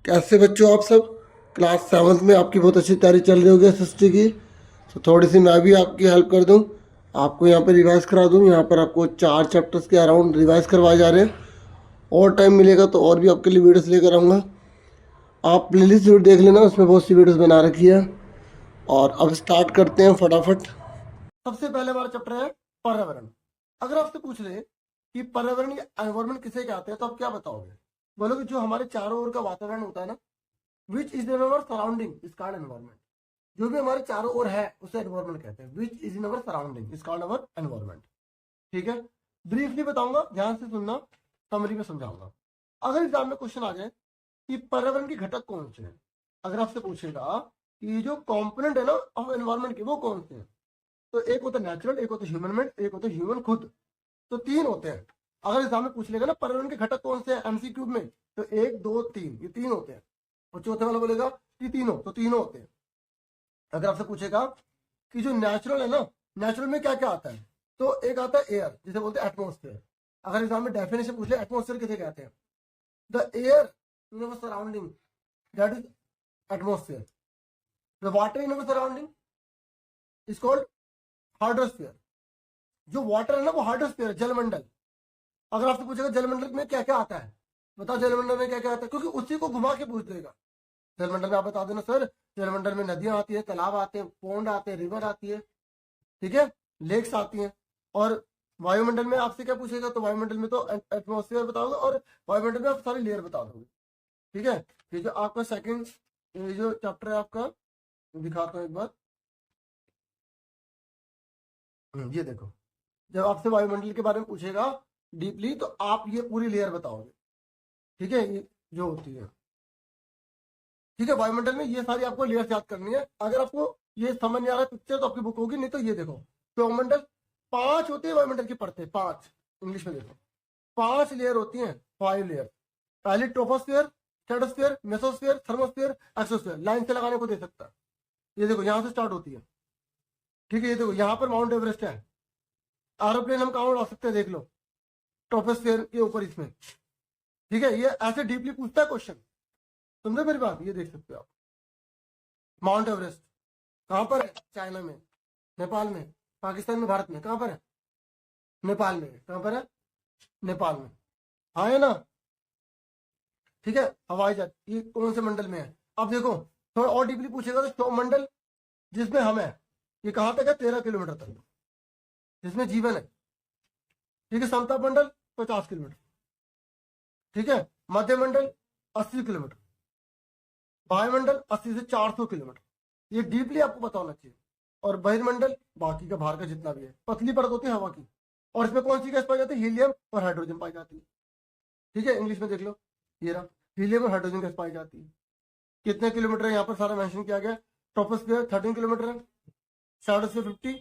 कैसे बच्चों आप सब। क्लास 7th में आपकी बहुत अच्छी तैयारी चल रही होगी एसएसटी की। तो थोड़ी सी मैं भी आपकी हेल्प कर दूं, आपको यहाँ पर रिवाइज करा दूं। यहाँ पर आपको 4 चैप्टर्स के अराउंड रिवाइज करवाए जा रहे हैं। और टाइम मिलेगा तो और भी आपके लिए वीडियोस लेकर आऊँगा। आप प्लेलिस्ट जरूर देख लेना, उसमें बहुत सी वीडियोस बना रखी है। और अब स्टार्ट करते हैं फटाफट। सबसे पहले हमारा चैप्टर है पर्यावरण। अगर आपसे पूछ ले कि पर्यावरण या एनवायरमेंट किसे कहते हैं तो आप क्या बताओगे? बोलोगे जो हमारे चारों ओर का वातावरण होता है ना, which is in our surrounding is called environment. जो भी हमारे चारों ओर है उसे एनवायरमेंट कहते हैं। Which is in our surrounding is called our environment. ठीक है, ब्रीफली बताऊंगा, ध्यान से सुनना, समरी में समझाऊंगा। अगर एग्जाम में क्वेश्चन आ जाए कि पर्यावरण के घटक कौन से हैं, अगर आपसे पूछेगा कि जो कंपोनेंट है ना ऑफ एनवायरमेंट के वो कौन से हैं, तो एक होता है नेचुरल, एक होता है ह्यूमन मेड, एक होता है ह्यूमन खुद। तो 3 होते हैं। अगर एग्जाम में पूछ लेगा ना पर्यावरण के घटक कौन से हैं एमसीक्यू में, तो 1 2 3 ये 3 होते हैं। और चौथे वाला बोलेगा कि तीनों, तो तीनों होते हैं। अगर आपसे पूछेगा कि जो नेचुरल है ना, नेचुरल में क्या क्या आता है, तो एक आता है एयर, जिसे बोलते हैं एटमोस्फेयर। अगर एग्जाम में डेफिनेशन पूछ ले एटमोस्फेयर किसे कहते हैं, the air in our surrounding, that is atmosphere. The water in our surrounding is called hydrosphere. जो वाटर है ना वो हाइड्रोस्फीयर, जलमंडल। अगर आपसे पूछेगा जलमंडल में क्या क्या आता है, बताओ जलमंडल में क्या क्या आता है, क्योंकि उसी को घुमा के पूछ देगा। जलमंडल में आप बता देना सर, जलमंडल में नदियां आती है, तालाब आते हैं, पोंड आते हैं, रिवर आती है, ठीक है, लेक्स आती हैं। और वायुमंडल में आपसे क्या पूछेगा, तो वायुमंडल में तो एटमोस्फेयर बताओगे, और वायुमंडल में आप सारी लेयर बता दोगे। ठीक है, ये जो आपका सेकंड, ये जो चैप्टर है आपका, दिखाता हूँ एक बार। ये देखो, जब आपसे वायुमंडल के बारे में पूछेगा डीपली, तो आप ये पूरी लेयर बताओगे। ठीक है, ये जो होती है, ठीक है, वायुमंडल में ये सारी आपको लेयर्स याद करनी है। अगर आपको ये समझ नहीं आ रहा है पिक्चर तो आपकी बुक होगी, नहीं तो ये देखो, वायुमंडल 5 होती है, वायुमंडल की परतें 5, इंग्लिश में देखो 5 लेयर होती हैं, 5 लेयर। पहली troposphere, stratosphere, mesosphere, thermosphere, exosphere. Line से लगाने को दे सकता है। ये देखो यहाँ से स्टार्ट होती है। ठीक है, ये देखो यहाँ पर माउंट एवरेस्ट है। एरोप्लेन हम कहाँ उड़ा सकते हैं, देख लो, ट्रोपोस्फेयर के ऊपर इसमें। ठीक है, ये ऐसे डीपली पूछता है क्वेश्चन, समझे मेरी बात। ये देख सकते हो आप, माउंट एवरेस्ट कहाँ पर है, चाइना में, नेपाल में, पाकिस्तान में, भारत में, कहाँ पर है, नेपाल में। कहाँ पर है, नेपाल में। हाँ है ना। ठीक है, हवाई जहाज ये कौन से मंडल में है। अब देखो थोड़ा और डीपली पूछेगा तो सौरमंडल जिसमें हम है, ये कहाँ तक है, 13 किलोमीटर तक, जिसमें जीवन है। ठीक है, समताप मंडल 50 किलोमीटर। ठीक है, मध्यमंडल 80 किलोमीटर, वायुमंडल 80 से 400 किलोमीटर। ये डीपली आपको पता होना चाहिए। और बहिर्मंडल बाकी का बाहर का जितना भी है, पतली परत होती है हवा की, और इसमें कौन सी गैस पाई जाती है, हीलियम और हाइड्रोजन पाई जाती है। ठीक है, इंग्लिश में देख लो, ये रहा, हीलियम और हाइड्रोजन गैस पाई जाती है। कितने किलोमीटर है यहाँ पर सारा मेंशन किया गया। ट्रोपोस्फियर 13 किलोमीटर है, स्ट्रेटोस्फियर 50,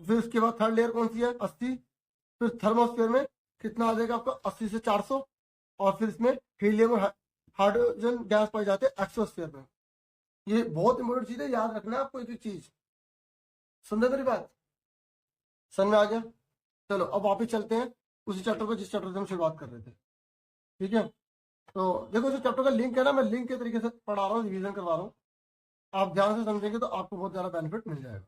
फिर उसके बाद थर्ड लेयर कौन सी है, 80। फिर थर्मोस्फियर में कितना आ जाएगा आपका, 80 से 400। और फिर इसमें हीलियम और हाइड्रोजन गैस पाई जाते हैं एक्सोस्फीयर में। ये बहुत इंपॉर्टेंट चीज है, याद रखना है आपको एक एक चीज। समझे मेरी बात, समझ में आ गया। चलो अब वापिस चलते हैं उसी चैप्टर को जिस चैप्टर से हम शुरुआत कर रहे थे। ठीक है, तो देखो जो चैप्टर का लिंक है ना, मैं लिंक के तरीके से पढ़ा रहा हूँ, रिवीजन करवा रहा हूँ। आप ध्यान से समझेंगे तो आपको बहुत ज्यादा बेनिफिट मिल जाएगा।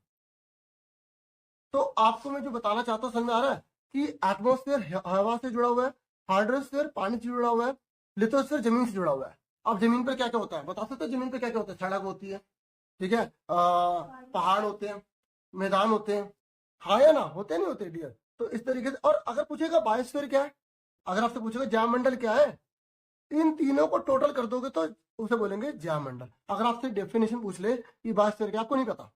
तो आपको मैं जो बताना चाहता हूँ समझ में आ रहा है कि एटमोस्फेयर हवा से जुड़ा हुआ है, हाइड्रोस्फेयर पानी से जुड़ा हुआ है, लिथोस्फेयर जमीन से जुड़ा हुआ है। अब जमीन पर क्या क्या होता है बता सकते हो, जमीन पर क्या क्या होता है, सड़क होती है, ठीक है, पहाड़ होते हैं, मैदान होते हैं, हाँ या ना, होते नहीं होते डियर। तो इस तरीके से। और अगर पूछेगा बायोस्फीयर क्या है, अगर आपसे पूछेगा जैवमंडल क्या है, इन तीनों को टोटल कर दोगे तो उसे बोलेंगे जैवमंडल। अगर आपसे डेफिनेशन पूछ ले कि बायोस्फीयर क्या, आपको नहीं पता,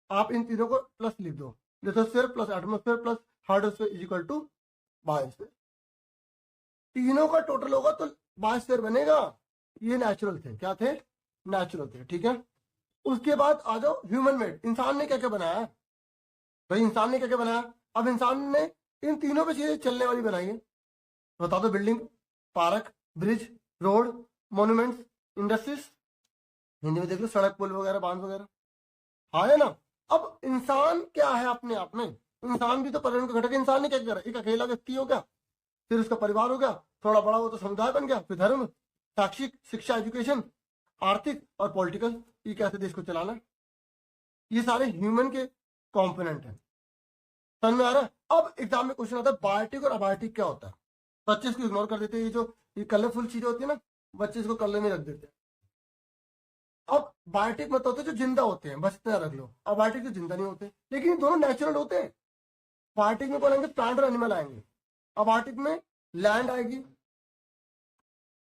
आप इन तीनों को प्लस लिख दो, lithosphere plus atmosphere plus hydrosphere is equal to biosphere. तीनों का टोटल होगा तो बायोस्फीयर बनेगा। ये नेचुरल थे, क्या थे, नेचुरल थे। ठीक है, उसके बाद आ जाओ ह्यूमन मेड, इंसान ने क्या क्या बनाया। भाई इंसान ने क्या क्या बनाया, अब इंसान ने इन तीनों पे चीजें चलने वाली बनाई है। बता दो, building, park, bridge, road, monuments, industries, Hindi में देख लो सड़क, पुल वगैरह, बांध वगैरह, हाँ है ना। अब इंसान क्या है अपने आप में, इंसान भी तो पर्यावरण का घटक है। इंसान ने क्या करा, एक अकेला व्यक्ति हो गया, फिर उसका परिवार हो गया, थोड़ा बड़ा हो तो समुदाय बन गया, फिर धर्म, शैक्षिक, शिक्षा, एजुकेशन, आर्थिक और पॉलिटिकल, ये कैसे देश को चलाना, ये सारे ह्यूमन के कंपोनेंट हैं। समझ में आ रहा है? अब एग्जाम में क्वेश्चन आता है बायोटिक और अबायोटिक क्या होता है। बच्चे इसको इग्नोर कर देते हैं, ये जो ये कलरफुल चीजें होती है ना, बच्चे इसको कलर में रख देते हैं। अब बायोटिक मतलब होते हैं जो जिंदा होते हैं, बस इतना रख लो। अबायोटिक जो जिंदा नहीं होते, लेकिन दोनों नेचुरल होते हैं। बायोटिक में कौन आएंगे? प्लांट और एनिमल आएंगे। अबायोटिक में लैंड आएगी,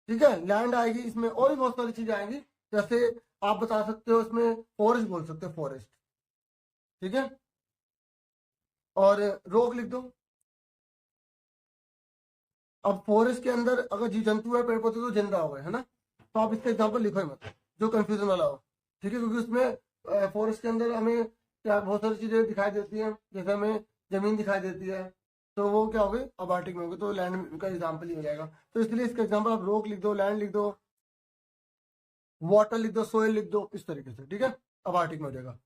ठीक है, लैंड आएगी, इसमें और भी बहुत सारी चीजें आएंगी। जैसे आप बता सकते हो इसमें फॉरेस्ट बोल सकते हो, फॉरेस्ट, ठीक है। और रोग लिख दो। अब फॉरेस्ट के अंदर अगर जीव जंतु है, पेड़ पौधे, तो जिंदा हो गए, है ना। तो आप इसका एग्जाम्पल लिखो ही मत, जो कंफ्यूजन वाला हो, ठीक है, क्योंकि उसमें फॉरेस्ट के अंदर हमें क्या बहुत सारी चीजें दिखाई देती हैं। जैसे हमें जमीन दिखाई देती है, तो वो क्या हो गई? अबायोटिक में हो गई, तो लैंड का एग्जाम्पल ही हो जाएगा। तो इसलिए इसका एग्जाम्पल आप रोक लिख दो, लैंड लिख दो, वाटर लिख दो, सोयल लिख दो, इस तरीके से, ठीक है, अबायोटिक में हो जाएगा।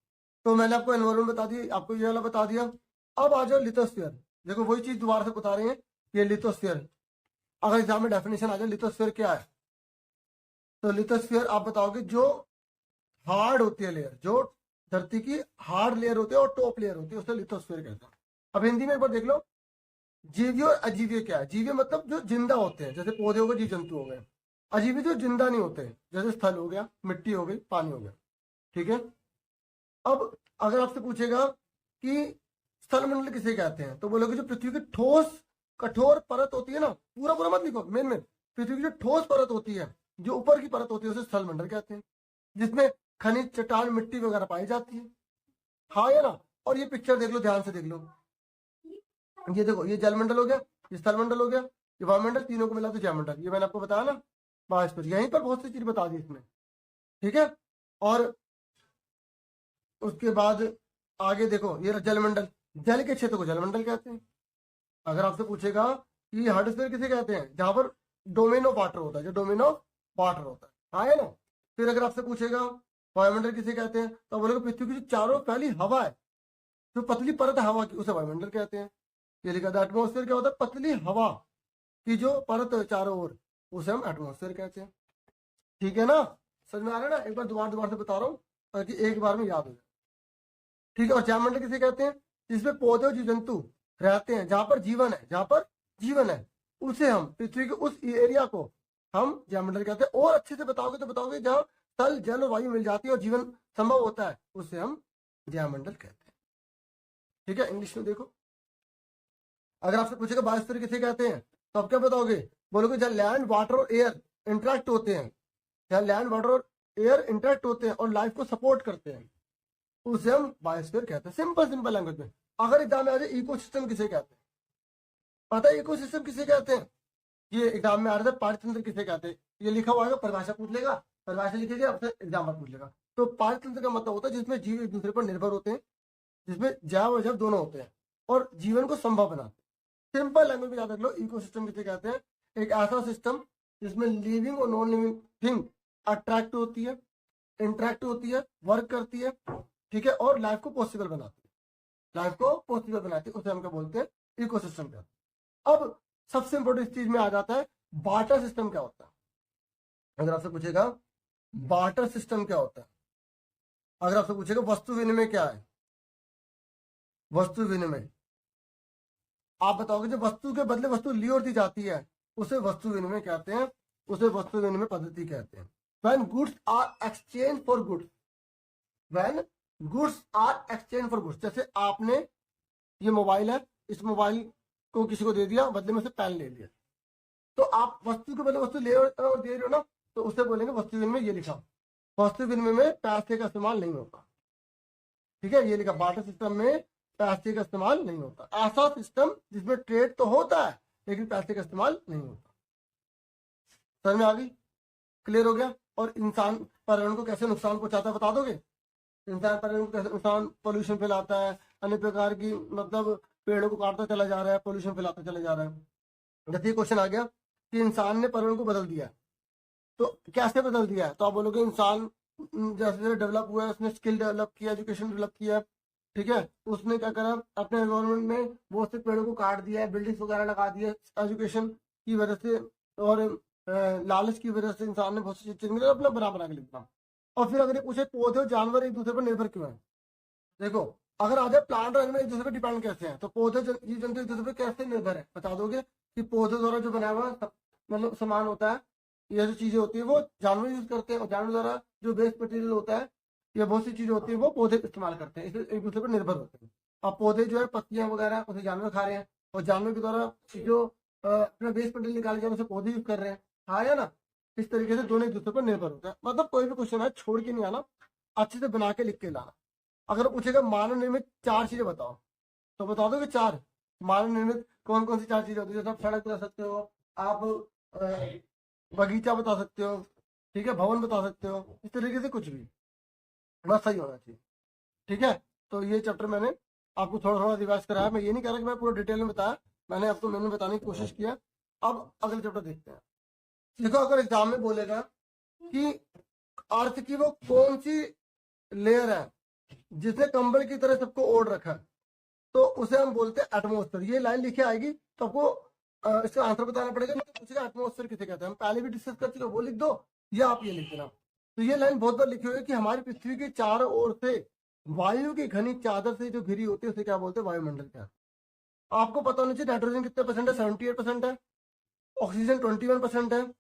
तो मैंने आपको एनवायरमेंट बता दी, आपको ये वाला बता दिया। अब आ जाओ लिथोस्फीयर। देखो वही चीज दोबारा से बता रहे हैं, ये लिथोस्फीयर। अगर एग्जाम में डेफिनेशन आ जाए लिथोस्फीयर क्या है, तो लिथोस्फीयर आप बताओगे जो हार्ड होती है लेयर, जो धरती की हार्ड लेयर होती है और टॉप लेयर होती है, उसे लिथोस्फीयर कहते हैं। अब हिंदी में एक बार देख लो, जीवीय और अजीवीय क्या है। जीवीय मतलब जो जिंदा होते हैं, जैसे पौधे हो गए, जीव जंतु हो गए। अजीवीय जो जिंदा नहीं होते, जैसे स्थल हो गया, मिट्टी हो गई, पानी हो गया, ठीक है। अब अगर आपसे पूछेगा कि स्थल मंडल किसे कहते हैं, तो बोलोगे जो पृथ्वी की ठोस कठोर परत होती है ना, पूरा पूरा मत लिखो, मेन पृथ्वी की जो ठोस परत होती है, जो ऊपर की परत होती है, उसे स्थल मंडल कहते हैं, जिसमें खनिज, चट्टान, मिट्टी वगैरह पाई जाती है। हाँ या ना। और ये पिक्चर देख लो, ध्यान से देख लो, ये देखो, ये जलमंडल हो गया, ये स्थल मंडल हो गया, ये वायुमंडल, तीनों को मिला तो जयमंडल। ये मैंने आपको बताया ना, बस पर यहीं पर बहुत सी चीज बता दी इसमें, ठीक है। और उसके बाद आगे देखो, ये जलमंडल, जल के क्षेत्र को जलमंडल कहते हैं। अगर आपसे पूछेगा कि हाइड्रोस्फीयर किसे कहते हैं, जहां पर डोमेन ऑफ वाटर होता है, जो डोमेन ऑफ वाटर होता है, हाँ है ना। फिर अगर आपसे पूछेगा वायुमंडल किसे कहते हैं, तो बोलोगे पृथ्वी की जो चारों फैली हवा है, जो पतली परत है हवा की, उसे वायुमंडल कहते हैं। ये लिखा था। एटमोस्फेयर क्या होता है? पतली हवा की जो परत है चारों ओर, उसे हम एटमोस्फेयर कहते हैं, ठीक है ना। समझ में आ रहा है ना? एक बार दोबारा से बता रहा हूँ ताकि एक बार में याद हो जाए, ठीक है। और जयमंडल किसे कहते हैं? जिसमें पौधे और जीव जंतु रहते हैं, जहां पर जीवन है, जहां पर जीवन है, उसे हम, पृथ्वी के उस एरिया को हम जयमंडल कहते हैं। और अच्छे से बताओगे तो बताओगे जहां स्थल, जल और वायु मिल जाती है और जीवन संभव होता है, उसे हम जयमंडल कहते हैं, ठीक है। इंग्लिश में देखो, अगर आपसे पूछेगा बायोस्फीयर किसे कहते हैं, तो आप क्या बताओगे? बोलोगे जहाँ लैंड, वाटर और एयर इंटरेक्ट होते हैं, जहाँ लैंड, वाटर और एयर इंटरेक्ट होते हैं और लाइफ को सपोर्ट करते हैं, उसे हम बायोस्फीयर कहते हैं। सिंपल लैंग्वेज में। अगर एग्जाम में आ जाए इकोसिस्टम किसे कहते हैं, पता है इकोसिस्टम किसे कहते हैं? ये एग्जाम में आ रहा था, पारितंत्र किसे कहते हैं, ये लिखा हुआ है, परिभाषा पूछ लेगा, परिभाषा लिखेगा, आपसे एग्जाम में पूछ लेगा। तो पारितंत्र का मतलब होता है जिसमें जीव एक दूसरे पर निर्भर होते हैं, जिसमें जैव और जैव दोनों होते हैं और जीवन को संभव बनाते हैं। सिंपल लैंग्वेज में याद रख लो, इकोसिस्टम किसे कहते हैं? एक ऐसा सिस्टम जिसमें लिविंग और नॉन लिविंग थिंग अट्रैक्ट होती है, इंटरेक्ट होती है, वर्क करती है, ठीक है, और लाइफ को पॉसिबल बनाती है, लाइफ को पॉसिबल बनाती है, उसे हम क्या बोलते हैं? इकोसिस्टम कहते हैं। अब सबसे इंपॉर्टेंट चीज में आ जाता है बार्टर सिस्टम क्या होता है। अगर आपसे पूछेगा बार्टर सिस्टम क्या होता है, अगर आपसे पूछेगा वस्तु विनिमय क्या है, वस्तु विनिमय, आप बताओगे जो वस्तु के बदले वस्तु ली और दी जाती है, उसे वस्तु विनिमय कहते हैं, उसे वस्तु विनिमय पद्धति कहते हैं। When goods are exchanged for goods, when goods are exchanged for goods, जैसे आपने, ये मोबाइल है, इस मोबाइल को किसी को दे दिया, बदले में से पेन ले लिया, तो आप वस्तु के बदले वस्तु ले और दे रहे हो ना, तो उसे बोलेंगे वस्तु विनिमय। ये लिखा, वस्तु विनिमय में पैसे का इस्तेमाल नहीं होता, ठीक है, ये लिखा, बार्टर सिस्टम में पैसे का इस्तेमाल नहीं होता। ऐसा सिस्टम जिसमें ट्रेड तो होता है लेकिन पैसे का इस्तेमाल नहीं होता। समझ में आ गई? क्लियर हो गया? और इंसान पर्यावरण को कैसे नुकसान पहुंचाता है बता दोगे? इंसान पर्यावरण को कैसे नुकसान, पोल्यूशन फैलाता है, अन्य प्रकार की, मतलब पेड़ों को काटता चला जा रहा है, पोल्यूशन फैलाता चला जा रहा है। जैसे क्वेश्चन आ गया कि इंसान ने पर्यावरण को बदल दिया, तो कैसे बदल दिया है, तो आप बोलोगे इंसान जैसे जैसे डेवलप हुआ है, उसने स्किल डेवलप किया, एजुकेशन डेवलप किया, ठीक है, उसने क्या करा, अपने एनवायरमेंट में बहुत से पेड़ों को काट दिया है, बिल्डिंग्स वगैरह लगा दिए एजुकेशन की वजह से, और लालच की वजह से इंसान ने बहुत सी चीजें अपना बना के लिखना। और फिर अगर ये पूछे पौधे और जानवर एक दूसरे पर निर्भर क्यों है, देखो अगर आ जाए प्लांट और एनिमल एक दूसरे पर डिपेंड कैसे हैं, तो पौधे जीव जंतु एक दूसरे पर कैसे निर्भर है बता दोगे कि पौधे द्वारा जो बना हुआ मतलब सामान होता है, ये जो चीजें होती है वो जानवर यूज करते हैं, और जानवर द्वारा जो वेस्ट मटेरियल होता है या बहुत सी चीजें होती है वो पौधे इस्तेमाल करते हैं, इसलिए एक दूसरे पर निर्भर होते हैं। अब पौधे जो है पत्तियां वगैरह उसे जानवर खा रहे हैं, और जानवर के द्वारा जो अपना वेस्ट मटेरियल निकाले जाए उसे पौधे यूज कर रहे हैं, हाँ या ना। इस तरीके से दोनों एक दूसरे पर निर्भर होता है। मतलब कोई भी क्वेश्चन है छोड़ के नहीं आना, अच्छे से बना के लिख के लाना। अगर पूछेगा मानव निर्मित 4 चीजें बताओ, तो बता दो कि 4 मानव निर्मित कौन कौन सी 4 चीजें होती है। जैसे आप सड़क बता सकते हो, आप बगीचा बता सकते हो, ठीक है, भवन बता सकते हो, इस तरीके से कुछ भी बस सही होना चाहिए, ठीक है। तो ये चैप्टर मैंने आपको थोड़ा थोड़ा रिवाइज कराया। मैं ये नहीं कह रहा कि मैं पूरा डिटेल में बताया, मैंने आपको मैंने बताने की कोशिश किया। अब अगले चैप्टर देखते हैं। देखो अगर एग्जाम में बोलेगा कि अर्थ की वो कौन सी लेयर है जिसने कंबल की तरह सबको ओढ़ रखा है, तो उसे हम बोलते हैं एटमोस्फेयर। ये लाइन लिखे आएगी तो आपको इसका आंसर बताना पड़ेगा। पूछेगा एटमोस्फेयर किसे कहते हैं, हम पहले भी डिस्कस कर चुके, वो लिख दो या आप ये लिख देना। तो ये लाइन बहुत बार लिखी हुई है कि हमारी पृथ्वी के चारों ओर से वायु की घनी चादर से जो घिरी होती है उसे क्या बोलते हैं, वायुमंडल। क्या आपको पता होना चाहिए नाइट्रोजन कितने परसेंट है, 78% है, ऑक्सीजन 21% है,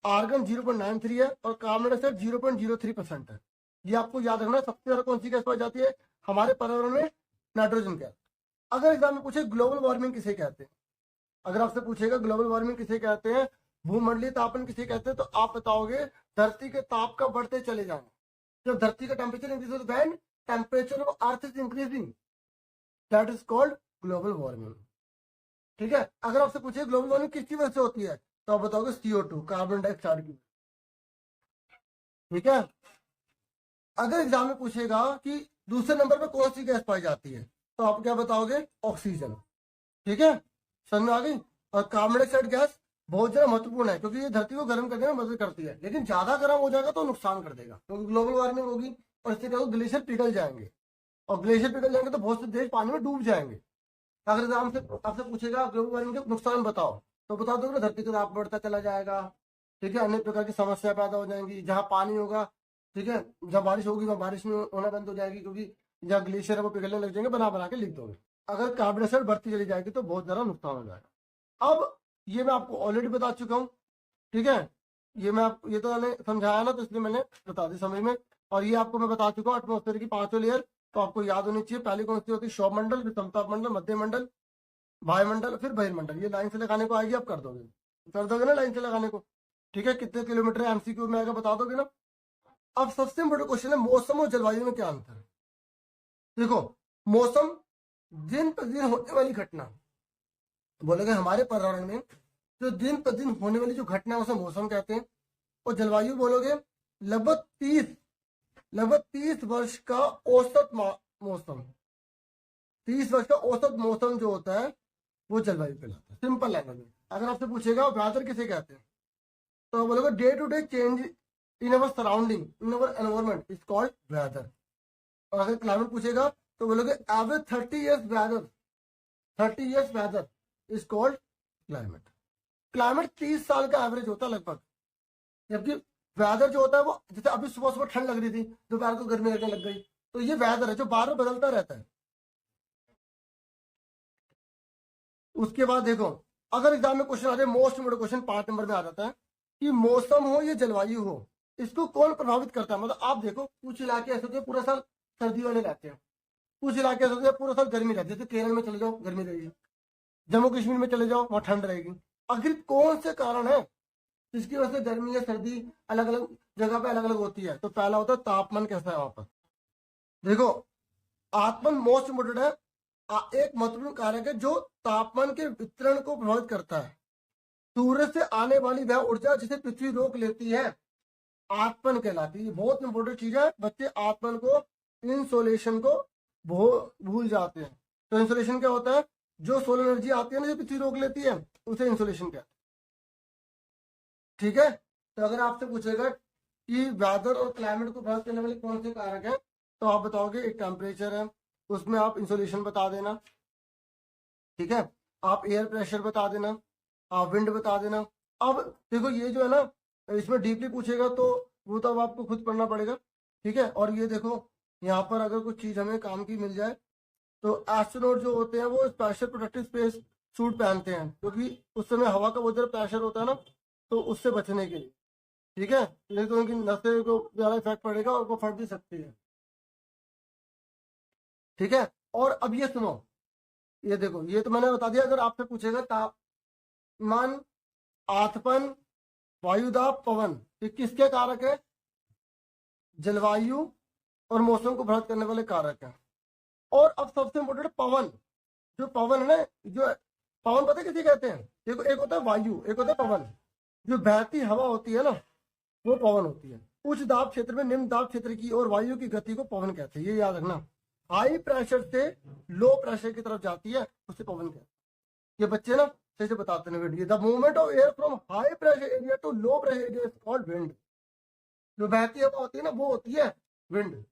आर्गन 0.93 है, और कार्बन डाइऑक्साइड 0.03% है। ये आपको याद रखना। सबसे ज्यादा कौन सी गैस पाई जाती है हमारे पर्यावरण में, नाइट्रोजन गैस। अगर एग्जाम में पूछे ग्लोबल वार्मिंग किसे कहते हैं, अगर आपसे पूछेगा ग्लोबल वार्मिंग किसे कहते हैं, भूमंडलीय तापन किसे कहते हैं, तो आप बताओगे धरती के ताप का बढ़ते चले जाना। जब धरती का टेम्परेचर इंक्रीज होता है, temperature of earth is increasing, that is called global warming, ठीक है। अगर आपसे पूछे ग्लोबल वार्मिंग किसकी वजह से होती है, तो आप बताओगे CO2, कार्बन डाइऑक्साइड की, ठीक है। अगर एग्जाम में पूछेगा कि दूसरे नंबर पर कौन सी गैस पाई जाती है, तो आप क्या बताओगे, ऑक्सीजन, ठीक है, समझ में आ गई। और कार्बन डाइऑक्साइड गैस बहुत ज्यादा महत्वपूर्ण है क्योंकि ये धरती को गर्म करने में मदद करती है, लेकिन ज्यादा गर्म हो जाएगा तो नुकसान कर देगा, क्योंकि ग्लोबल वार्मिंग होगी और इससे क्या होगा, ग्लेशियर पिघल जाएंगे, और ग्लेशियर पिघल जाएंगे तो बहुत से देश पानी में डूब जाएंगे। अगर एग्जाम से आपसे पूछेगा ग्लोबल वार्मिंग के नुकसान बताओ, तो बता दो ना, धरती का ताप बढ़ता चला जाएगा, ठीक है, अनेक प्रकार की समस्या पैदा हो जाएंगी। जहाँ पानी होगा, ठीक है, जब बारिश होगी वहाँ बारिश में होना बंद हो जाएगी, क्योंकि जहाँ ग्लेशियर है वो पिघलने लग जाएंगे, बना बना के लिख दोगे। अगर कार्बन डाइऑक्साइड बढ़ती चली जाएगी तो बहुत ज्यादा नुकसान हो जाएगा। अब ये मैं आपको ऑलरेडी बता चुका हूँ, ठीक है, ये तो मैंने समझाया ना, तो इसलिए मैंने बता दी समझ में। और ये आपको मैं बता चुका हूँ एटमॉस्फेयर की 5 लेयर, तो आपको याद होनी चाहिए। पहली कौन सी होती है, सौरमंडल, फिर समताप मंडल, मध्य मंडल, वायुमंडल, फिर बहिर्मंडल। ये लाइन से लगाने को आएगी, आप कर दोगे ना लाइन से लगाने को, ठीक है। कितने किलोमीटर MCQ में आएगा बता दोगे ना। अब सबसे इम्पोर्टेंट क्वेश्चन है, मौसम और जलवायु में क्या अंतर है। देखो मौसम दिन प्रतिदिन होने वाली घटना, बोलेगे हमारे पर्यावरण में जो दिन प्रतिदिन होने वाली जो घटना है उसे मौसम कहते हैं। और जलवायु बोलोगे लगभग 30 वर्ष का औसत मौसम, 30 वर्ष का औसत मौसम जो होता है वो जलवायु कहलाता है, सिंपल लैंग्वेज में। अगर आपसे पूछेगा वेदर किसे कहते हैं, तो बोलोगे day to day change in our surrounding, in our environment is called weather. और अगर क्लाइमेट पूछेगा तो बोलोगे average 30 years weather is called climate. Climate 30 साल का एवरेज होता है लगभग, जबकि वेदर जो होता है वो, जैसे अभी सुबह सुबह ठंड लग रही थी, दोपहर को गर्मी लगने लग गई, तो ये वेदर है जो बार बार बदलता रहता है। उसके बाद देखो अगर एग्जाम में क्वेश्चन आ जाए, मोस्ट इम्पोर्टेंट क्वेश्चन 5 नंबर में आ जाता है कि मौसम हो या जलवायु हो, इसको कौन प्रभावित करता है। मतलब आप देखो कुछ इलाके ऐसे होते हैं पूरा साल सर्दी वाले रहते हैं, कुछ इलाके ऐसे होते हैं पूरा साल गर्मी रहती है। जैसे केरल में चले जाओ गर्मी रहेगी, जम्मू कश्मीर में चले जाओ वहां ठंड रहेगी। आखिर कौन से कारण है जिसकी वजह से गर्मी या सर्दी अलग अलग जगह पे अलग अलग होती है। तो पहला होता है तापमान कैसा है वहां पर। देखो तापमान मोस्ट इम्पोर्टेंट है, एक महत्वपूर्ण कारक है जो तापमान के वितरण को प्रभावित करता है। सूर्य से आने वाली वह ऊर्जा जिसे पृथ्वी रोक लेती है आत्मन कहलाती है। बहुत इंपॉर्टेंट चीज है, बच्चे आत्मन को, इंसोलेशन को भूल जाते हैं। तो इंसोलेशन क्या होता है, जो सोलर एनर्जी आती है ना जो पृथ्वी रोक लेती है उसे इंसोलेशन कहते हैं, ठीक है। तो अगर आपसे पूछेगा कि वेदर और क्लाइमेट को प्रभावित करने वाले कौन से कारक है, तो आप बताओगे एक टेम्परेचर है, उसमें आप इंसोलेशन बता देना, ठीक है। आप एयर प्रेशर बता देना, आप विंड बता देना, अब देखो ये जो है ना, इसमें डीपली पूछेगा तो वो तो अब आपको खुद पढ़ना पड़ेगा, ठीक है। और ये देखो यहाँ पर अगर कुछ चीज हमें काम की मिल जाए तो एस्ट्रोनॉट जो होते हैं वो स्पेशल प्रोटेक्टिव स्पेस सूट पहनते हैं, क्योंकि उस समय हवा का बहुत ज्यादा प्रेशर होता है ना, तो उससे बचने के लिए, ठीक है। नहीं तो उनकी नसें को ज्यादा इफेक्ट पड़ेगा और वो फट भी सकती है, ठीक है। और अब ये सुनो, ये देखो ये तो मैंने बता दिया। अगर आपसे पूछेगा तापमान, आतपन, वायुदाब, पवन, ये किसके कारक है? जलवायु और मौसम को प्रभावित करने वाले कारक हैं। और अब सबसे इम्पोर्टेंट पवन, जो पवन है ना, जो पवन पता है किसे कहते हैं? देखो एक होता है वायु, एक होता है पवन। जो बहती हवा होती है ना वो पवन होती है। उच्च दाब क्षेत्र में निम्न दाब क्षेत्र की और वायु की गति को पवन कहते हैं, ये याद रखना। हाई प्रेशर से लो प्रेशर की तरफ जाती है उसे पवन कहते हैं। ये बच्चे ना सही से बताते हैं, the movement of air from high pressure area to low pressure area is called wind. जो बहती हवा होती है ना वो होती है विंड।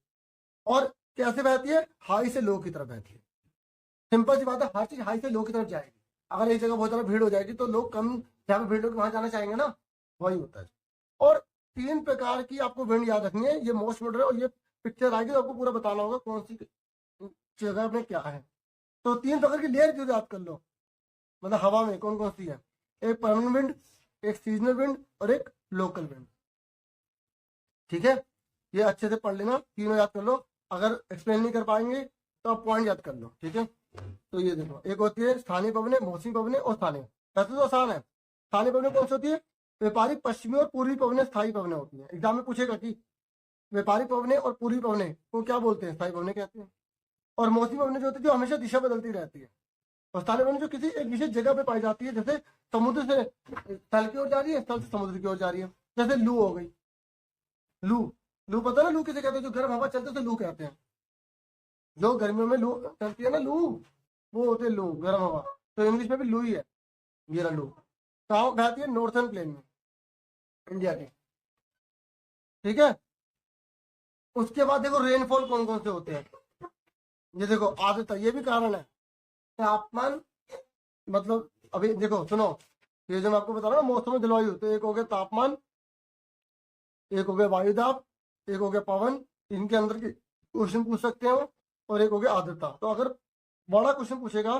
और कैसे बहती है? हाई से लो की तरफ बहती है। सिंपल सी बात है, हर चीज हाई से लो की तरफ जाएगी। अगर एक जगह बहुत ज्यादा भीड़ हो जाएगी तो लोग कम जहाँ पे भीड़ होगी वहां जाना चाहेंगे ना, वही होता है। और 3 प्रकार की आपको विंड याद रखनी है, ये मोस्ट मॉडल है। और ये पिक्चर आएगी तो आपको पूरा बताना होगा कौन सी जगह में क्या है। तो 3 प्रकार की लेयर जो याद कर लो, मतलब हवा में कौन कौन सी है। एक परमानेंट विंड, एक सीजनल विंड और एक लोकल विंड, ठीक है। ये अच्छे से पढ़ लेना, तीनों याद कर लो। अगर एक्सप्लेन नहीं कर पाएंगे तो आप पॉइंट याद कर लो, ठीक है। तो ये देखो, एक होती है स्थानीय पवने, मौसमी पवने और स्थानीय। वैसे तो आसान है। स्थानीय पवने कौन सी होती है? व्यापारिक पश्चिमी और पूर्वी पवने स्थायी पवने होती है। एग्जाम में पूछेगा कि व्यापारिक पवने और पूर्वी पवने को क्या बोलते हैं? स्थायी पवने कहते हैं। और मौसमी पवने जो होती है जो हमेशा दिशा बदलती रहती है। और स्थानीय पवने जो किसी एक विशेष जगह पे पाई जाती है, जैसे समुद्र से स्थल की ओर जा रही है, स्थल से समुद्र की ओर जा रही है। जैसे लू हो गई, लू, लू पता है ना लू किसे कहते हैं? जो गर्म हवा चलते हैं लू कहते हैं। जो गर्मियों में लू चलती है ना, लू, वो होते हैं लू, गर्म हवा। तो इंग्लिश में भी लू ही है। ये रहा लू। कहाँ बहती है? नॉर्थर्न प्लेन में, इंडिया के, ठीक है। उसके बाद देखो रेनफॉल कौन कौन से होते हैं। ये देखो आदत, ये भी कारण है। तापमान, मतलब अभी देखो सुनो, ये जो मैं आपको बता रहा हूँ मौसम और जलवायु, तो एक हो गया तापमान, एक हो गया वायुदाब, एक हो गया पवन, इनके अंदर के क्वेश्चन पूछ सकते हैं। और एक हो गया आर्द्रता। तो अगर बड़ा क्वेश्चन पूछेगा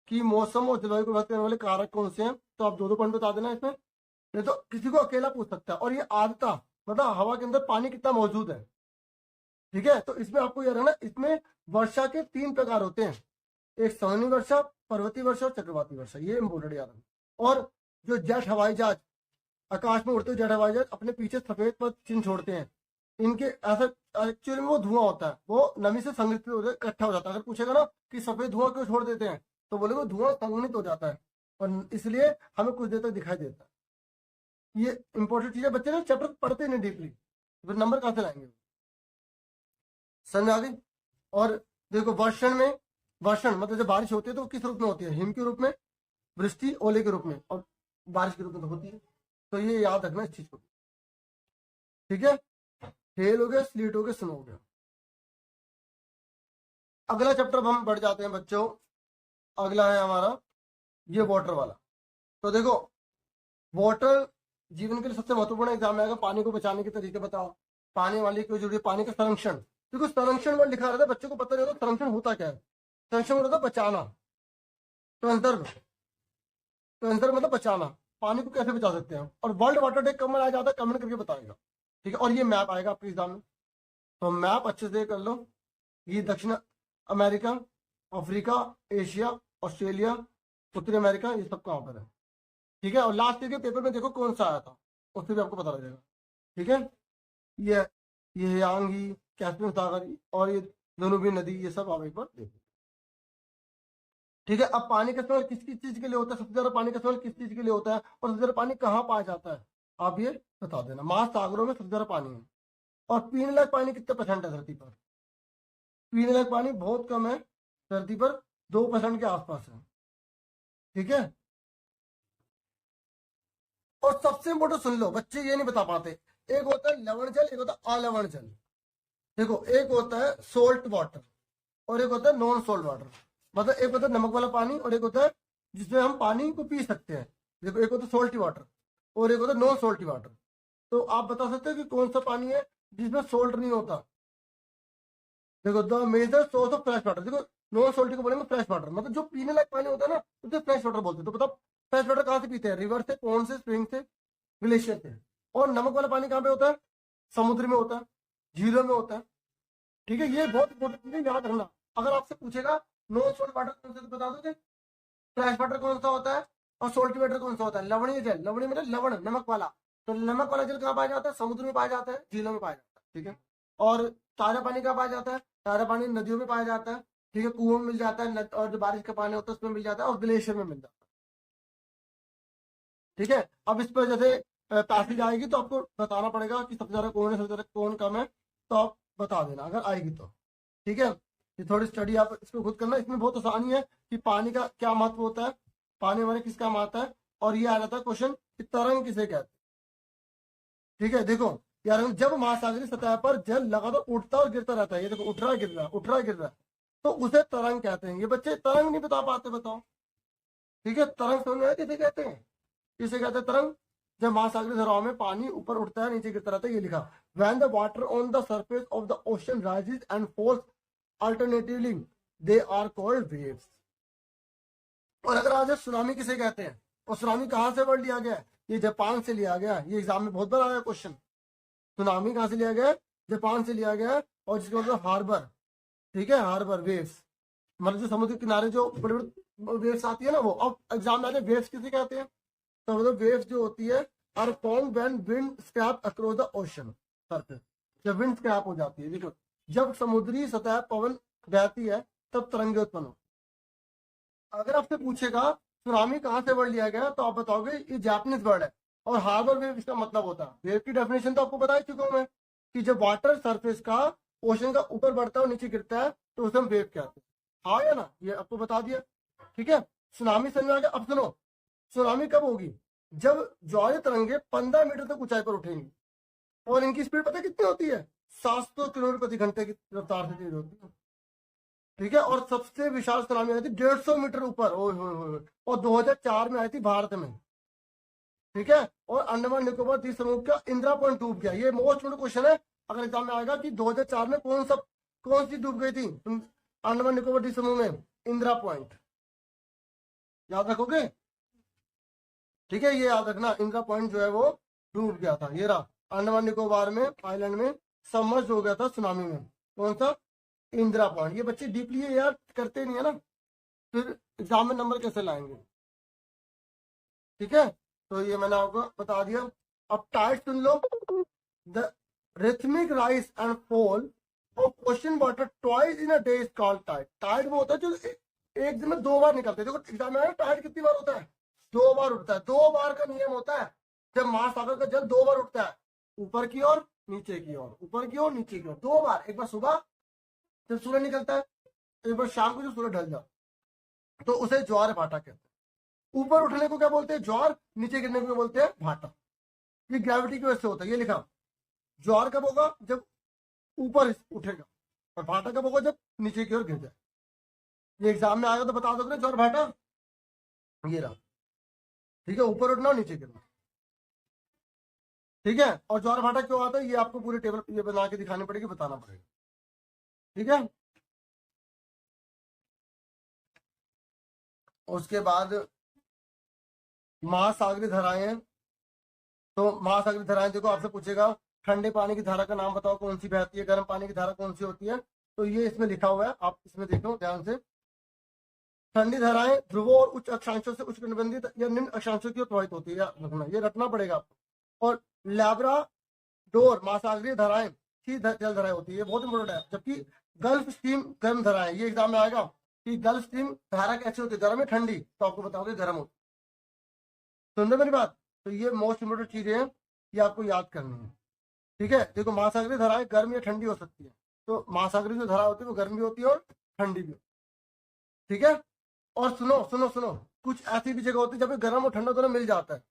कि मौसम और जलवायु को प्रभावित करने वाले कारक कौन से हैं, तो आप 2-2 पॉइंट बता देना इसमें। नहीं तो किसी को अकेला पूछ सकता है। और ये आर्द्रता मतलब हवा के अंदर पानी कितना मौजूद है, ठीक है। तो इसमें आपको यह रहना, इसमें वर्षा के 3 प्रकार होते हैं, एक सामान्य वर्षा, पर्वतीय वर्षा और चक्रवाती वर्षा। ये इम्पोर्टेंट याद है। और जो जेट हवाई जहाज, आकाश में उड़ते हुए जेट हवाई जहाज अपने पीछे सफेद पर चिन्ह छोड़ते हैं, इनके ऐसा एक्चुअली में वो धुआं होता है, वो नमी से संगठित हो इकट्ठा हो जाता है। अगर पूछेगा ना कि सफेद धुआं क्यों छोड़ देते हैं, तो बोले वो धुआं संघनित हो जाता है और इसलिए हमें कुछ देर तक दिखाई देता है। ये इंपॉर्टेंट चीज है। बच्चे ना चैप्टर पढ़ते नहीं डीपली, फिर नंबर कहां से लाएंगे? समझ आ गई। और देखो वर्षण में, वर्षण मतलब जब बारिश होती है तो किस रूप में होती है? हिम के रूप में, वृष्टि, ओले के रूप में, और बारिश के रूप में तो होती है। तो ये याद रखना इस चीज को, ठीक है। हेल हो गया, स्लीट हो गया, स्नो हो गया। अगला चैप्टर अब हम बढ़ जाते हैं बच्चों। अगला है हमारा ये वाटर वाला। तो देखो वाटर जीवन के लिए सबसे महत्वपूर्ण एग्जाम आएगा। पानी को बचाने के तरीके बताओ, पानी वाली क्यों जरूरी है, पानी का संरक्षण। देखो संरक्षण वर्ड लिखा रहता है, बच्चों को पता नहीं होता संरक्षण होता क्या है। संरक्षण होता है बचाना, कंजर्व, कंजर्व मतलब बचाना। पानी को कैसे बचा सकते हैं। और वर्ल्ड वाटर डे कब मनाया जाता है, कमेंट करके बताएगा, ठीक है। और ये मैप आएगा आपके एग्जाम में, तो मैप अच्छे से कर लो। ये दक्षिण अमेरिका, अफ्रीका, एशिया, ऑस्ट्रेलिया, उत्तरी अमेरिका, ये सब कहाँ पर है, ठीक है। और लास्ट ईयर के पेपर में देखो कौन सा आया था, उससे भी आपको पता लग जाएगा, ठीक है। ये यांगी, कैस्पियन सागर और ये दोनों भी नदी, ये सब आप एक बार देखो, ठीक है। अब पानी का इस्तेमाल किस किस चीज के लिए होता है, सबसे ज्यादा पानी का इस्तेमाल किस चीज के लिए होता है, और सबसे ज्यादा पानी कहाँ पाया जाता है, आप ये बता देना। महासागरों में सबसे ज्यादा पानी है। और पीने लायक पानी कितने % है धरती पर? पीने लायक पानी बहुत कम है धरती पर, 2% के आसपास है, ठीक है। और सबसे इम्पोर्टेंट सुन लो, बच्चे ये नहीं बता पाते, एक होता है लवण जल, एक होता है अलवण जल। देखो एक होता है सोल्ट वाटर और एक होता है नॉन सोल्ट वाटर। मतलब एक होता है नमक वाला पानी और एक होता है जिसमें हम पानी को पी सकते हैं। देखो एक होता है सोल्टी वाटर, और एक होता है नॉन सोल्टी वाटर। तो आप बता सकते हो कि कौन सा पानी है जिसमें सोल्ट नहीं होता? देखो the major source of fresh water, देखो नॉन सोल्टी को बोलेंगे फ्रेश वाटर, मतलब जो पीने लायक पानी होता है ना उसे फ्रेश वाटर बोलते हैं। तो बताओ फ्रेश वाटर कहाँ से पीते हैं? रिवर से, पॉन्ड से, स्प्रिंग से, ग्लेशियर से। और नमक वाला पानी कहाँ पे होता है? समुद्र में होता है, झीलों में होता है। ठीक है, ये बहुत इंपॉर्टेंट चीज है, याद रखना। अगर आपसे पूछेगा नॉन सोल्ट वाटर कौन सा, तो बता दोगे फ्रेश वाटर कौन सा होता है और सोल्टी वाटर कौन सा होता है? लवणीय जल, लवणीय मतलब लवण, नमक वाला। तो नमक वाला जल कहाँ पाया जाता है? समुद्र में पाया जाता है, झीलों में पाया जाता है। ठीक है, और ताजा पानी कहाँ पाया जाता है? ताजा पानी नदियों में पाया जाता है। ठीक है, कुओं में मिल जाता है, और जो बारिश का पानी होता है उसमें मिल जाता है, और ग्लेशियर में मिल जाता है। ठीक है, अब इस पर जैसे पैसेज आएगी तो आपको बताना पड़ेगा कि सबसे ज्यादा कौन है, सबसे ज्यादा कौन कम है, तो आप बता देना अगर आएगी तो। ठीक है, ये थोड़ी स्टडी आप इसको खुद करना। इसमें बहुत आसानी है कि पानी का क्या महत्व होता है, पानी हमारे किस काम आता है, और ये आ जाता है क्वेश्चन कि तरंग किसे कहते हैं। ठीक है, देखो यार, जब महासागरीय सतह पर जल लगातार उठता और गिरता रहता है, ये देखो उठ रहा है गिर रहा है, उठ रहा है गिर रहा है, तो उसे तरंग कहते हैं। ये बच्चे तरंग नहीं बता पाते, बताओ। ठीक है, तरंग समझ में आया किसे कहते हैं? किसे कहते हैं तरंग? जब महासागरीय धाराओं में पानी ऊपर उठता है नीचे गिरता रहता है, ये लिखा। When the water on the surface of the ocean rises and falls alternatively they are called waves. और अगर आज सुनामी किसे कहते हैं, और सुनामी कहाँ से वर्ड लिया गया है? ये जापान से लिया गया। ये एग्जाम में बहुत बार आया क्वेश्चन। सुनामी कहाँ से लिया गया? जापान से लिया गया, और जिसका मतलब हार्बर। ठीक है, हार्बर वेव्स, मतलब जो समुद्र किनारे जो बड़े बड़े वेव्स आती है ना वो। अब एग्जाम में आते हैं वेव्स किसे कहते हैं, तो मतलब वेव्स जो होती है are formed when wind scrape across the ocean surface. जब विंड स्क्रैप हो जाती है, देखो जब समुद्री सतह पवन बहती है तब तरंगे उत्पन्न हो। अगर आपसे पूछेगा सुनामी कहाँ से वर्ड लिया गया, तो आप बताओगे ये जापानीज वर्ड है। और हार्बर वेव इसका मतलब होता है, वेव की डेफिनेशन तो आपको बता ही चुका हूं मैं, कि जब वाटर सरफेस का ओशन का ऊपर बढ़ता है और नीचे गिरता है तो उसे हम वेव कहते हैं। हाँ या ना, ये आपको बता दिया। ठीक है, सुनामी समझ में आ गया। अब सुनो, सुनामी कब होगी? जब ज्वारीय तरंगे 15 मीटर तक ऊंचाई पर उठेंगी, और इनकी स्पीड पता है कितनी होती है? 700 किलोमीटर प्रति घंटे की रफ्तार से तेज होती है। ठीक है, और सबसे विशाल सुनामी आई थी 150 मीटर ऊपर, और 2004 में आई थी भारत में। ठीक है, और अंडमान निकोबार द्वीप समूह का इंदिरा पॉइंट डूब गया। ये मोस्ट इम्पोर्टेंट क्वेश्चन है, अगर एग्जाम में आएगा कि 2004 में कौन सी डूब गई थी अंडमान निकोबार द्वीप समूह में? इंदिरा पॉइंट, याद रखोगे? ठीक है, ये याद रखना, इंदिरा पॉइंट जो है वो डूब गया था। ये रहा, अंडमान निकोबार में आइलैंड में सबमर्ज हो गया था सुनामी में। कौन सा? इंदिरा पॉइंट। ये बच्चे डीपली ये यार करते नहीं है ना, फिर एग्जाम में नंबर कैसे लाएंगे? ठीक है, तो ये मैंने आपको बता दिया। अब टाइड सुन लो। The rhythmic rise and fall of ocean water twice in a day is called tide. Tide वो होता है जो एक दिन में 2 बार निकलते हैं। देखो एग्जाम में टाइड कितनी बार होता है? 2 बार उठता है। 2 बार का नियम होता है, जब महासागर का जल 2 बार उठता है, ऊपर की ओर नीचे की ओर, ऊपर की ओर नीचे की ओर, 2 बार। एक बार सुबह जब सूरज निकलता है, एक बार शाम को जब सूरज ढल जाता, तो उसे ज्वार भाटा कहते हैं। ऊपर उठने को क्या बोलते हैं? ज्वार। नीचे गिरने को क्या बोलते हैं? भाटा। ये ग्रेविटी की वजह से होता है। ये लिखा, ज्वार कब होगा? जब ऊपर उठेगा, और भाटा कब होगा? जब नीचे की ओर गिर जाए। ये एग्जाम में आएगा तो बता दोगे ज्वार भाटा? ये रहा। ठीक है, ऊपर उठना और नीचे गिरना। ठीक है, और ज्वार भाटा क्यों आता है ये आपको पूरी टेबल ये बना के दिखानी पड़ेगी, बताना पड़ेगा। ठीक है, उसके बाद महासागरीय धाराएं। तो महासागरीय धाराएं देखो, आपसे पूछेगा ठंडे पानी की धारा का नाम बताओ, कौन सी बहती है? गर्म पानी की धारा कौन सी होती है? तो ये इसमें लिखा हुआ है, आप इसमें देखो ध्यान से। ठंडी धाराएं ध्रुवों और उच्च अक्षांशों से उच्च कटिबंधीय या निम्न अक्षांशों की ओर प्रवाहित होती है, रखना, ये रखना पड़ेगा आपको। और लैब्राडोर महासागरीय धाराएं की जल धाराएं होती है, ये बहुत इंपॉर्टेंट है। जबकि गल्फ स्ट्रीम गर्म धाराएं, ये एग्जाम में आएगा कि गल्फ स्ट्रीम धारा कैसी होती है? गर्म है ठंडी? तो आपको बताओगे गर्म होती। सुन रहे मेरी बात? तो ये मोस्ट इंपोर्टेंट चीजें हैं, ये आपको याद करनी है। ठीक है, देखो महासागरीय धाराएं गर्म या ठंडी हो सकती है। तो महासागरीय जो धारा होती है वो गर्म भी होती है और ठंडी भी। ठीक है, और सुनो सुनो सुनो, कुछ ऐसी भी जगह होती है जब गर्म और ठंडा दोनों मिल जाता है,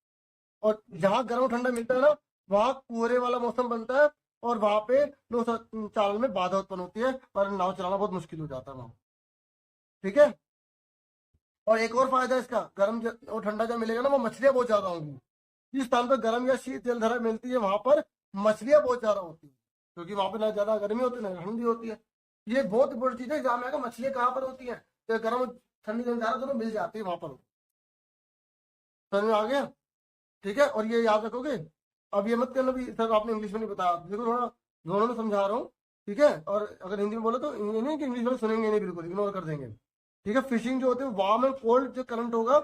और जहां गर्म और ठंडा मिलता है ना, वहां कोहरे वाला मौसम बनता है, और वहां पे नाव चालन में बाधा उत्पन्न होती है, और नाव चलाना बहुत मुश्किल हो जाता है वहां। ठीक है, और एक और फायदा इसका, गर्म और ठंडा जब मिलेगा ना, वो मछलियां बहुत ज्यादा होंगी। जिस स्थान पर गर्म या शीत जलधारा मिलती है वहां पर मछलियां बहुत ज्यादा होती है, क्योंकि वहां पर ना ज्यादा गर्मी होती है ना ठंडी होती है। ये बहुत इंपॉर्टेंट चीज है एग्जाम में आएगा, मछलियां कहाँ पर होती है, तो गर्म ठंडी जलधारा दोनों मिल जाती है वहां पर। समझ में आ गया? ठीक है, और ये याद रखोगे। अब ये मत करना भी सर आपने इंग्लिश में नहीं बताया, देखो थोड़ा दोनों में समझा रहा हूँ। ठीक है, और अगर हिंदी में बोलो तो ये नहीं कि इंग्लिश में सुनेंगे नहीं, बिल्कुल इग्नोर कर देंगे। ठीक है, फिशिंग जो होती है वार्म एंड कोल्ड जो करंट होगा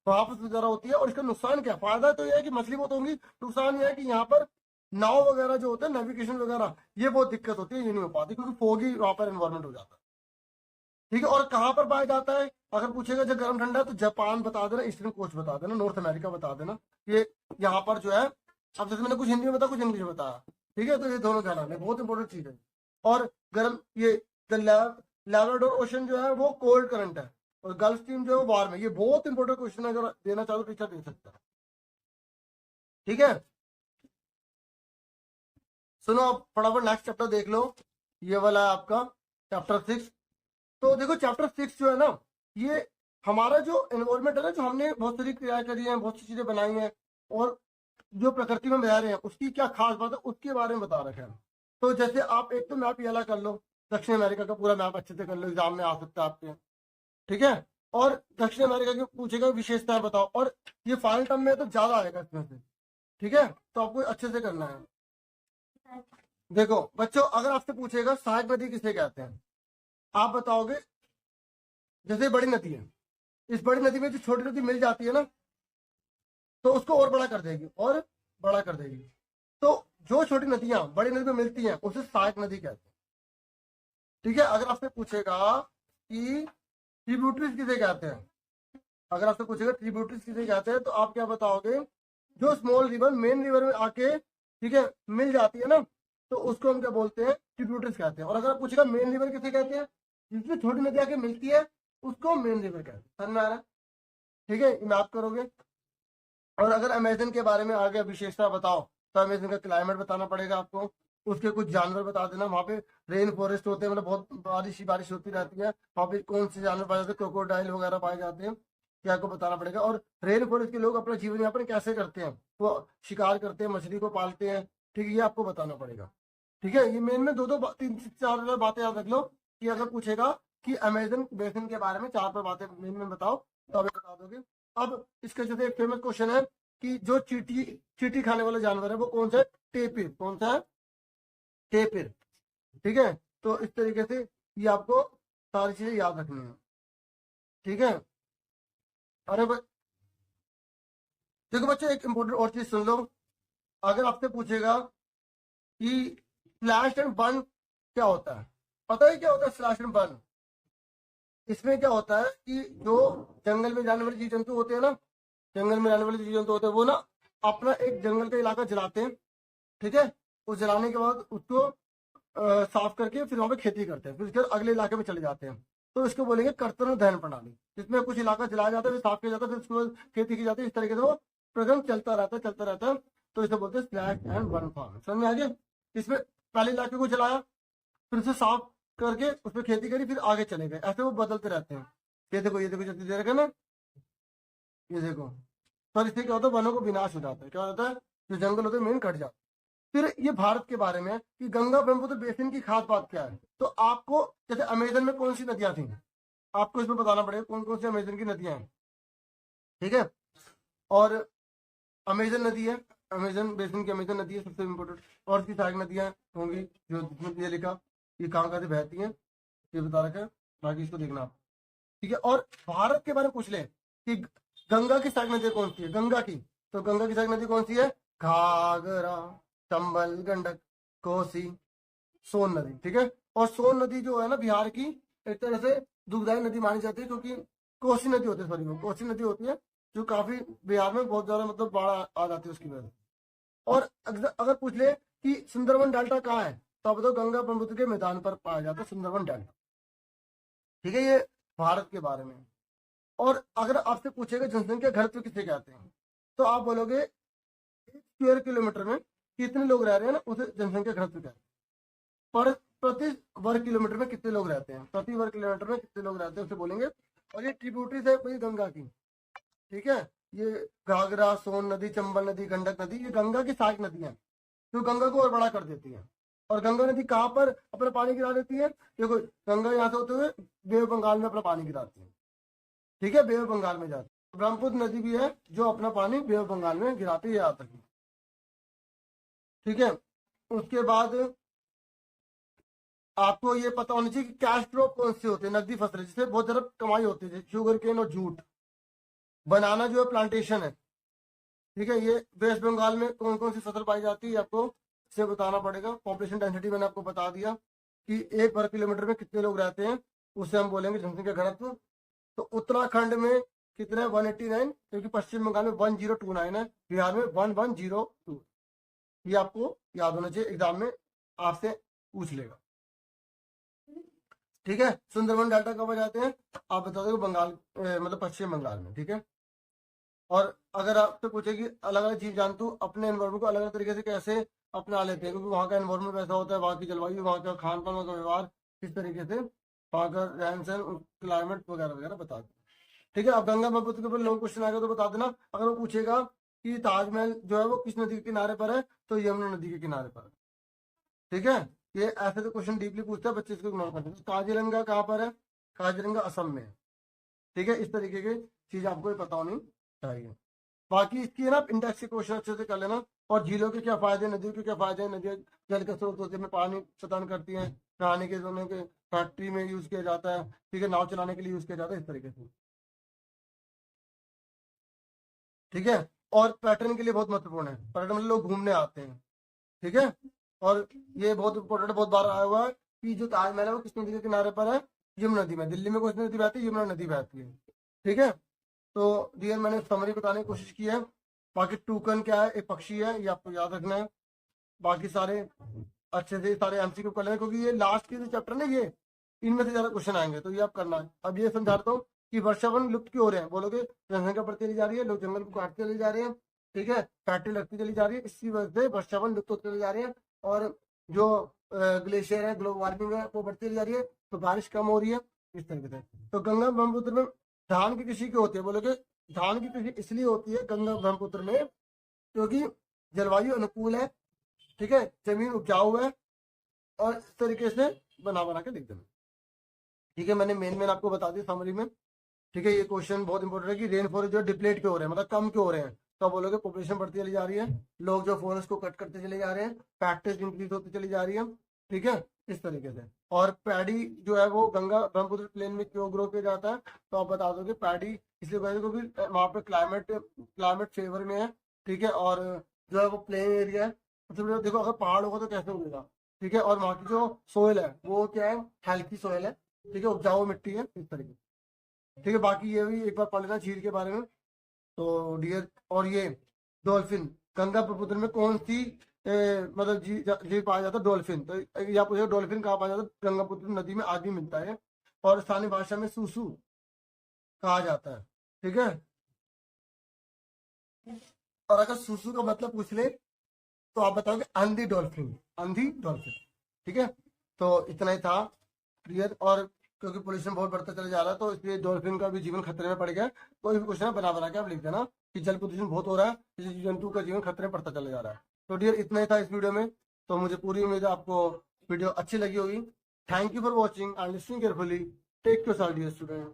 वहां पर ज्यादा होती है। और इसका नुकसान क्या, फायदा तो ये है कि मछली बहुत होंगी, नुकसान ये है कि यहाँ पर नाव वगैरह जो होते हैं नेविगेशन वगैरह ये बहुत दिक्कत होती है, ये नहीं हो पाती क्योंकि फोगी वहां पर एनवायरमेंट हो जाता है। ठीक है, और कहाँ पर पाया जाता है अगर पूछेगा जब गर्म ठंडा है तो जापान बता देना, ईस्टर्न कोस्ट बता देना, नॉर्थ अमेरिका बता देना, ये यहाँ पर जो है। अब जैसे मैंने कुछ हिंदी में बताया कुछ इंग्लिश में बताया, ठीक है, तो ये दोनों जाना है, बहुत इंपॉर्टेंट चीज है। और गर्म ये लैब्राडोर ओशन जो है वो कोल्ड करंट है, और गल्फ स्ट्रीम जो है वो वार्म है। ये बहुत इंपॉर्टेंट क्वेश्चन है, अगर देना चाहो तो टीचर दे सकता है। ठीक है, सुनो अब फटाफट नेक्स्ट चैप्टर देख लो, ये वाला है आपका चैप्टर 6। तो देखो चैप्टर 6 जो है ना, ये हमारा जो एनवायरमेंट है ना, जो हमने बहुत सारी क्रियाएं करी हैं, बहुत सी चीजें बनाई हैं, और जो प्रकृति में रह रहे हैं उसकी क्या खास बात है उसके बारे में बता रखा है। तो जैसे आप एक तो मैप ये वाला कर लो, दक्षिण अमेरिका का पूरा मैप अच्छे से कर लो, एग्जाम में आ सकता है आपके। ठीक है, और दक्षिण अमेरिका की पूछेगा विशेषताएं बताओ, और ये फाइनल टर्म में तो ज्यादा आएगा इसमें से। ठीक है, तो आपको अच्छे से करना है। देखो बच्चों, अगर आपसे पूछेगा सहायक नदी किसे कहते हैं, आप बताओगे जैसे बड़ी नदी है, इस बड़ी नदी में जो छोटी नदी मिल जाती है ना, तो उसको और बड़ा कर देगी, और बड़ा कर देगी। तो जो छोटी नदियां बड़ी नदी में मिलती हैं उसे सहायक नदी कहते हैं। ठीक है, अगर आपसे पूछेगा कि ट्रिब्यूटरीज किसे कहते हैं, अगर आपसे पूछेगा ट्रिब्यूटरीज किसे कहते हैं, तो आप क्या बताओगे, जो स्मॉल रिवर मेन रिवर में आके ठीक है मिल जाती है ना, तो उसको हम क्या बोलते हैं, ट्रिब्यूटरीज कहते हैं। और अगर पूछेगा मेन रिवर किसे कहते हैं, जिसमें छोटी नदी आके मिलती है उसको मेन रिवर कहते हैं। समझ में आ रहा है? ठीक है, मैप करोगे। और अगर अमेजन के बारे में आगे विशेषता बताओ, तो अमेजन का क्लाइमेट बताना पड़ेगा आपको, उसके कुछ जानवर बता देना, वहाँ पे रेन फॉरेस्ट होते हैं, मतलब बहुत बारिश ही बारिश होती रहती है, वहाँ पे कौन से जानवर पाए जाते हैं, क्रोकोडाइल वगैरह पाए जाते हैं, क्या आपको बताना पड़ेगा। और रेन फॉरेस्ट के लोग अपना जीवन यापन कैसे करते हैं, वो शिकार करते हैं, मछली को पालते हैं। ठीक है, ये आपको बताना पड़ेगा। ठीक है, ये मेन में दो दो तीन से चार बातें याद रख लो, कि अगर पूछेगा कि अमेजन बेसिन के बारे में चार पर बातें मेन में बताओ, तो अभी बता दोगे। अब इसके जैसे एक फेमस क्वेश्चन है कि जो चींटी चींटी खाने वाला जानवर है वो कौन सा है, टेपिर। कौन सा है, टेपिर। ठीक है, तो इस तरीके से ये आपको सारी चीजें याद रखनी है। ठीक है, अरे देखो बच्चों एक इंपॉर्टेंट और चीज सुन लो, अगर आपसे पूछेगा कि स्लैश एंड बर्न क्या होता है, पता है क्या होता है स्लैश एंड बर्न? इसमें क्या होता है कि जो जंगल में जाने वाले जीव जंतु होते हैं ना, जंगल में रहने वाले जीव जंतु होते हैं, वो ना अपना एक जंगल का इलाका जलाते हैं। ठीक है, उस जलाने के बाद उसको साफ करके फिर वहां पे खेती करते हैं, फिर उसके बाद अगले इलाके में चले जाते हैं। तो इसको बोलेंगे कर्तन दहन प्रणाली, जिसमें कुछ इलाका जलाया जाता है, फिर साफ किया जाता है, फिर उसके बाद खेती की जाती है। इस तरीके से वो प्रक्रम चलता रहता है, चलता रहता है। तो इसे बोलते हैं स्लैश एंड बर्न फार्म। समझ में आ गया? इसमें पहले इलाके को जलाया, फिर उसे साफ करके उस पर खेती करी, फिर आगे चले गए, ऐसे वो बदलते रहते हैं। ये देखो जल्दी दे रखा ना, ये देखो। पर इससे क्या होता है, वनों को विनाश हो जाता है, क्या होता है, जो जंगल होते हैं मेन कट जाते हैं। फिर ये भारत के बारे में कि गंगा ब्रह्मपुत्र बेसिन की खास बात क्या है, तो आपको जैसे अमेजन में कौन सी नदियां थी, आपको इसमें बताना पड़ेगा कौन कौन सी अमेजन की नदियां हैं। ठीक है, और अमेजन नदी है, अमेजन बेसिन की अमेजन नदी है सबसे इम्पोर्टेंट। और इसकी सहायक नदियां होंगी जो जिसमें ये लिखा ये कहाँ कहाँ से बहती हैं, ये बता रखा है, बाकी इसको देखना आप। ठीक है, और भारत के बारे में पूछ ले कि गंगा की सहायक नदी कौन सी है, गंगा की, तो गंगा की सहायक नदी कौन सी है, घाघरा, चंबल, गंडक, कोसी, सोन नदी। ठीक है, और सोन नदी जो है ना बिहार की एक तरह से दुखदायी नदी मानी जाती है, क्योंकि कोसी नदी होती है, सॉरी वो कोसी नदी होती है जो काफी बिहार में बहुत ज्यादा मतलब बाढ़ आ जाती है उसकी वजह से। और अगर पूछ ले कि सुंदरवन डेल्टा कहाँ है, तो आप बताओ गंगा ब्रह्मपुत्र के मैदान पर पाया जाता है सुंदरवन डेल्टा। ठीक है, ये भारत के बारे में। और अगर आपसे पूछेगा जनसंख्या घनत्व किसे कहते हैं, तो आप बोलोगे 1 स्क्वायर किलोमीटर में कितने लोग रह रहे हैं ना, उसे जनसंख्या घनत्व कहते हैं। पर प्रति वर्ग किलोमीटर में कितने लोग रहते हैं, प्रति वर्ग किलोमीटर में कितने लोग रहते हैं उसे बोलेंगे। और ये ट्रिब्यूटरीज है कोई गंगा की। ठीक है, ये घाघरा, सोन नदी, चंबल नदी, गंडक नदी, ये गंगा की सहायक नदियां जो गंगा को और बड़ा कर देती हैं। और गंगा नदी कहाँ पर अपना पानी गिरा देती है? देखो, गंगा यहाँ से होते हुए बे ऑफ बंगाल में अपना पानी गिराती है, ठीक है, बे ऑफ बंगाल में जाती है। ब्रह्मपुत्र नदी भी है जो अपना पानी बे ऑफ बंगाल में गिराती है यहाँ तक, ठीक है। उसके बाद आपको ये पता होना चाहिए कि कैश क्रॉप कौन से होते हैं, नकदी फसलें जिससे बहुत ज्यादा कमाई होती है, शुगर केन और जूट। बनाना जो है प्लांटेशन है, ठीक है। ये वेस्ट बंगाल में कौन कौन सी फसल पाई जाती है आपको इसे बताना पड़ेगा। पॉपुलेशन डेंसिटी मैंने आपको बता दिया कि 1 वर्ग किलोमीटर में कितने लोग रहते हैं, उससे हम बोलेंगे जनसंख्या घनत्व। तो उत्तराखंड में कितने 189, क्योंकि पश्चिम बंगाल में 1029 है, बिहार में 1102। ये आपको याद होना चाहिए, एग्जाम में आपसे पूछ लेगा, ठीक है। सुंदरवन डेल्टा कब आ जाते हैं आप बता दो, बंगाल मतलब पश्चिम बंगाल में, ठीक है। और अगर आपसे पूछे कि अलग अलग चीज जानते हो अपने एनवायरमेंट को अलग अलग तरीके से कैसे अपना लेते हैं, क्योंकि वहाँ का एनवायरमेंट वैसा होता है, वहाँ की जलवायु, वहाँ का खान पान, वहाँ का व्यवहार, किस तरीके से वहाँ का रहन सहन, क्लाइमेट वगैरह वगैरह बता दो, ठीक है। अब गंगा ब्रह्मपुत्र के ऊपर लॉन्ग क्वेश्चन आएगा तो बता देना। अगर वो पूछेगा कि ताजमहल जो है वो किस नदी के किनारे पर है, तो यमुना नदी के किनारे पर है, ठीक है। ये ऐसे तो क्वेश्चन डीपली पूछता है, बच्चे इसको इग्नोर करते हैं। काजीरंगा कहाँ पर है? काजीरंगा असम में है, ठीक है। इस तरीके की चीज आपको पता होनी चाहिए। बाकी इसकी है ना इंडेक्स के क्वेश्चन अच्छे से कर लेना। और झीलों के क्या फायदे, नदियों के क्या फायदे हैं? नदियाँ जल के स्रोत होते हैं, पानी प्रदान करती हैं, नहाने के धोने के, फैक्ट्री में यूज किया जाता है, ठीक है, नाव चलाने के लिए यूज किया जाता है, इस तरीके से, ठीक है। और पैटर्न के लिए बहुत महत्वपूर्ण है, पर्यटन में लोग घूमने आते हैं, ठीक है। और ये बहुत इंपॉर्टेंट, बहुत बार आया हुआ है कि जो ताजमहल है वो किस नदी के किनारे पर है? यमुना नदी में। दिल्ली में कौन सी नदी बहती है? यमुना नदी बहती है, ठीक है। तो डियर मैंने समरी बताने की कोशिश की है। बाकी टूकन क्या है? एक पक्षी है, ये आपको याद रखना है। बाकी सारे अच्छे से सारे एमसीक्यू कर लेना, क्योंकि ये लास्ट के जो चैप्टर ना, ये इनमें से ज्यादा क्वेश्चन आएंगे, तो ये आप करना है। अब ये समझाता हूँ कि वर्षावन लुप्त क्यों हो रहे हैं। बोलोगे जनसंख्या बढ़ती चली जा रही है, लोग जंगल को काटते चले जा रहे हैं, ठीक है, फैक्ट्री लगती चली जा रही है, इसी वजह से वर्षावन लुप्त होते चले जा रहे हैं। और जो ग्लेशियर है, ग्लोबल वार्मिंग है, वो बढ़ती चली जा रही है, तो बारिश कम हो रही है, इस तरीके से। तो गंगा ब्रह्मपुत्र में धान की कृषि क्यों होती है? बोलोगे धान की कृषि इसलिए होती है गंगा ब्रह्मपुत्र में क्योंकि जलवायु अनुकूल है, ठीक है, जमीन उपजाऊ है, और इस तरीके से बना बना के लिख देना, ठीक है। मैंने मेन आपको बता दिया समरी में, ठीक है। ये क्वेश्चन बहुत इंपॉर्टेंट है कि रेन फॉरेस्ट जो डिप्लेट क्यों हो रहे हैं, मतलब कम क्यों हो रहे हैं। तो आप बोलोगे पॉपुलेशन बढ़ती चली जा रही है, लोग जो फॉरेस्ट को कट करते चले जा रहे हैं, फैक्ट्रीज इंक्रीज होती चली जा रही है, ठीक है, इस तरीके से। और पैडी जो है वो गंगा ब्रह्मपुत्र प्लेन में क्यों ग्रो किया जाता है, तो आप बता दोगे पैडी इसलिए क्योंकि वहाँ पे क्लाइमेट फेवर में है, ठीक है। और जो है वो प्लेन एरिया है, मतलब देखो अगर पहाड़ होगा तो कैसे उगेगा, ठीक है। और वहाँ की जो सोयल है वो क्या है? हेल्थी सोयल है, ठीक है, उपजाऊ मिट्टी है, इस तरीके, ठीक है। बाकी ये भी एक बार पढ़ लेना झील के बारे में। तो डियर, और ये डॉल्फिन गंगा ब्रह्मपुत्र में कौन सी मतलब जीव पाया जाता है? डॉल्फिन। तो यहाँ पूछेगा डॉल्फिन कहाँ पाया जाता है? गंगापुत्र नदी में आज भी मिलता है, और स्थानीय भाषा में सूसू कहा जाता है, ठीक है। और अगर सूसू का मतलब पूछ ले तो आप बताओगे अंधी डॉल्फिन, अंधी डॉल्फिन, ठीक है। तो इतना ही था क्लियर। और क्योंकि पोल्यूशन बहुत बढ़ता चला जा रहा है, तो इसलिए डॉल्फिन का भी जीवन खतरे में पड़ गया है। कोई भी क्वेश्चन बना बना के आप लिख देना कि जल प्रदूषण बहुत हो रहा है, किसी जीव जंतु का जीवन खतरे में पड़ता चला जा रहा है। तो डियर इतना ही था इस वीडियो में। तो मुझे पूरी उम्मीद है आपको वीडियो अच्छी लगी होगी। Thank you for watching and listening carefully. Take care dear student.